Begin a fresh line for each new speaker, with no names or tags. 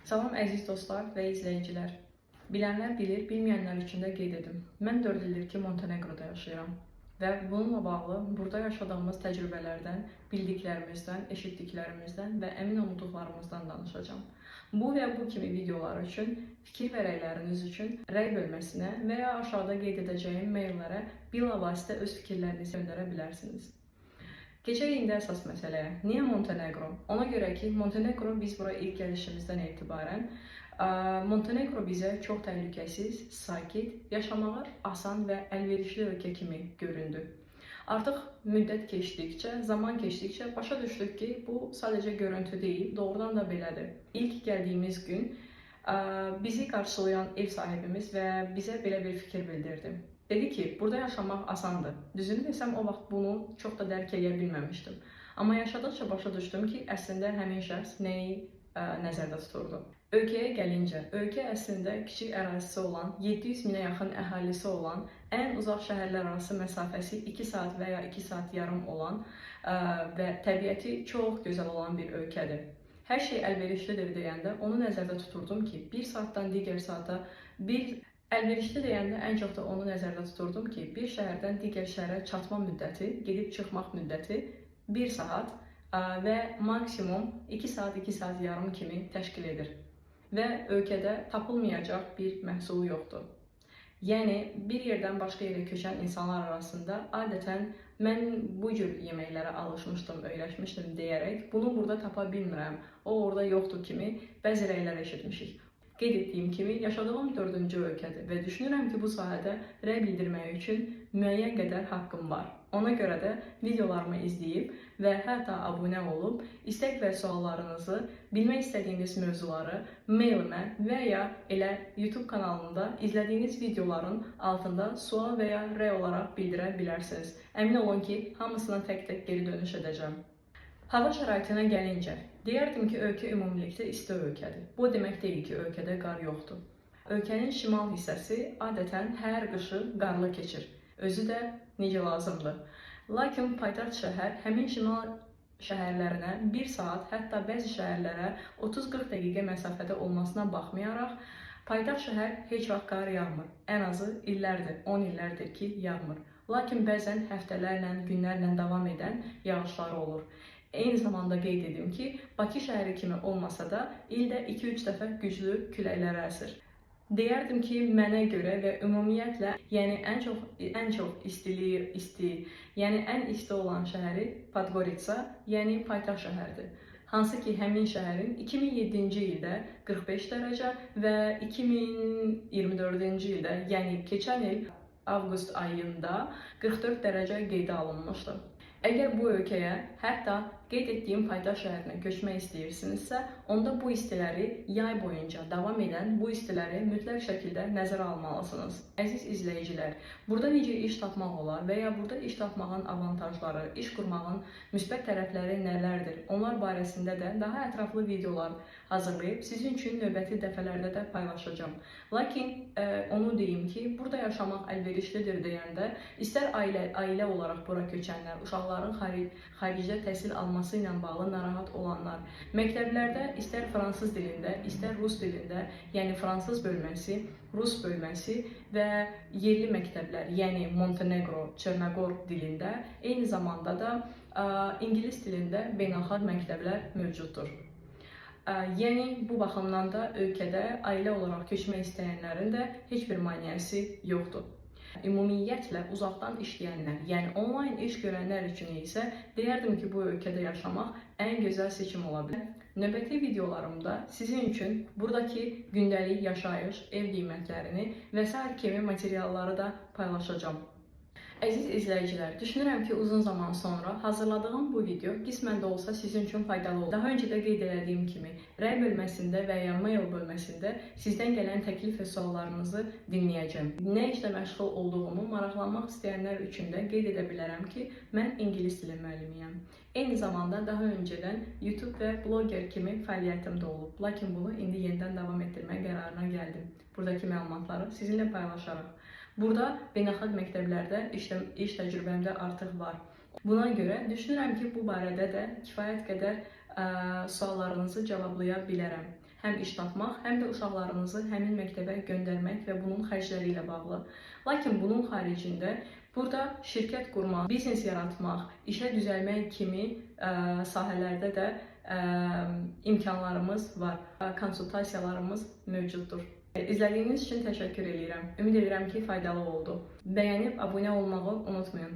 Salam əziz dostlar və izləyicilər. Bilənlər bilir, bilməyənlər üçün də qeyd edim. Mən 4 ildir ki, Montenegroda yaşayıram və bununla bağlı burada yaşadığımız təcrübələrdən, bildiklərimizdən, eşitdiklərimizdən və əmin olduqlarımızdan danışacağam. Bu və bu kimi videolar üçün, fikir və rəyləriniz üçün rəy bölməsinə və ya aşağıda qeyd edəcəyim maillərə bilavasitə öz fikirlərinizi göndərə bilərsiniz. Keçək indi əsas məsələyə. Niyə Montenegro? Ona görə ki, Montenegro biz bura ilk gəlişimizdən etibarən Montenegro bizə çox təhlükəsiz, sakit, yaşamağa asan və əlverişli ölkə kimi göründü. Artıq müddət keçdikcə, zaman keçdikcə başa düşdük ki, bu sadəcə görüntü deyil, doğrudan da belədir. İlk gəldiyimiz gün bizi qarşılayan ev sahibimiz və bizə belə bir fikir bildirdi. Dedi ki, burada yaşamaq asandır. Düzünü desəm, o vaxt bunu çox da dərk edə bilməmişdim. Amma yaşadıkça başa düşdüm ki, əslində həmin şəxs nəyi nəzərdə tuturdu. Ölkəyə gəlincə, ölkə əslində kiçik ərazisi olan, 700 minə yaxın əhalisi olan, ən uzaq şəhərlər arası məsafəsi 2 saat və ya 2 saat yarım olan və təbiəti çox gözəl olan bir ölkədir. Hər şey əlverişlidir deyəndə onu nəzərdə tuturdum ki, bir saatdan digər saata əlverişli deyəndə ən çox da onu nəzərdə tuturdum ki, bir şəhərdən digər şəhərə çatma müddəti, gedib çıxmaq müddəti 1 saat və maksimum 2 saat, 2 saat yarım kimi təşkil edir. Və ölkədə tapılmayacaq bir məhsul yoxdur. Yəni, bir yerdən başqa yerə köçən insanlar arasında adətən mən bu cür yeməklərə alışmışdım, öyrəşmişdim deyərək, bunu burada tapa bilmirəm, o orada yoxdur kimi bəzi rəylər eşitmişik. Qeyd etdiyim kimi, yaşadığım 4-cü ölkədir və düşünürəm ki, bu sahədə rəy bildirmək üçün müəyyən qədər haqqım var. Ona görə də videolarımı izləyib və hətta abunə olub, istək və suallarınızı, bilmək istədiyiniz mövzuları mailimə və ya elə YouTube kanalında izlədiyiniz videoların altında sual və ya rəy olaraq bildirə bilərsiniz. Əmin olun ki, hamısına tək-tək geri dönüş edəcəm. Hava şəraitinə gəlincə, deyərdim ki, ölkə ümumilikdə isti ölkədir. Bu demək deyil ki, ölkədə qar yoxdur. Ölkənin şimal hissəsi adətən hər qışı qarlı keçir. Özü də necə lazımdır. Lakin paytaxt şəhər həmin şimal şəhərlərinə 1 saat, hətta bəzi şəhərlərə 30-40 dəqiqə məsafədə olmasına baxmayaraq, paytaxt şəhər heç vaxt qar yağmır. Ən azı illərdir, 10 illərdir ki, yağmır. Lakin bəzən həftələrlə, günlərlə davam edən yağışlar olur. Eyni zamanda qeyd edim ki, Bakı şəhəri kimi olmasa da ildə 2-3 dəfə güclü küləklər əsir. Deyərdim ki, mənə görə və ümumiyyətlə, yəni ən çox isti, yəni ən isti olan şəhəri Podgoritsa, yəni paytaxt şəhərdir. Hansı ki, həmin şəhərin 2007-ci ildə 45 dərəcə və 2024-cü ildə, yəni keçən il avqust ayında 44 dərəcə qeydə alınmışdı. Əgər bu ölkəyə, hətta qeyd etdiyim paytaxt şəhərinə köçmək istəyirsinizsə, onda bu istiləri yay boyunca davam edən bu istiləri mütləq şəkildə nəzərə almalısınız. Əziz izləyicilər, burada necə iş tapmaq olar və ya burada iş tapmağın avantajları, iş qurmağın müsbət tərəfləri nələrdir? Onlar barəsində də daha ətraflı videolar hazırlayıb sizin üçün növbəti dəfələrdə də paylaşacağım. Lakin onu deyim ki, burada yaşamaq əlverişlidir deyəndə, istər ailə olaraq bura köçənlər, uşaqların xaricdə təhsil alması ilə bağlı narahat olanlar, məktəblərdə istər fransız dilində, istər rus dilində, yəni fransız bölməsi, rus bölməsi və yerli məktəblər, yəni Montenegro, Çernogor dilində, eyni zamanda da ingilis dilində beynəlxalq məktəblər mövcuddur. Yəni, bu baxımdan da ölkədə ailə olaraq köçmək istəyənlərin də heç bir maneəsi yoxdur. Ümumiyyətlə, uzaqdan işləyənlər, yəni onlayn iş görənlər üçün isə deyərdim ki, bu ölkədə yaşamaq ən gözəl seçim ola bilər. Növbəti videolarımda sizin üçün buradakı gündəlik yaşayış, ev qiymətlərini və s. kimi materialları da paylaşacağım. Əziz izləyicilər, düşünürəm ki, uzun zaman sonra hazırladığım bu video qismən də olsa sizin üçün faydalı olur. Daha öncə də qeyd etdiyim kimi, rəy bölməsində və ya mail bölməsində sizdən gələn təklif və suallarınızı dinləyəcəm. Nə işlə məşğul olduğumu maraqlanmaq istəyənlər üçün də qeyd edə bilərəm ki, mən ingilis dili müəllimiyəm. Eyni zamanda daha öncədən YouTube və bloger kimi fəaliyyətim də olub. Lakin bunu indi yenidən davam etdirmək qərarına gəldim. Buradakı məlumatları sizinlə paylaşaraq. Burada beynəlxalq məktəblərdə iş təcrübəm də artıq var. Buna görə düşünürəm ki, bu barədə də kifayət qədər suallarınızı cavablaya bilərəm. həm iş tapmaq, həm də uşaqlarınızı həmin məktəbə göndərmək və bunun xərcləri ilə bağlı. Lakin bunun xaricində burada şirkət qurmaq, biznes yaratmaq, işə düzəlmək kimi sahələrdə də imkanlarımız var, konsultasiyalarımız mövcuddur. İzlədiyiniz üçün təşəkkür edirəm. Ümid edirəm ki, faydalı oldu. Bəyənib abunə olmağı unutmayın.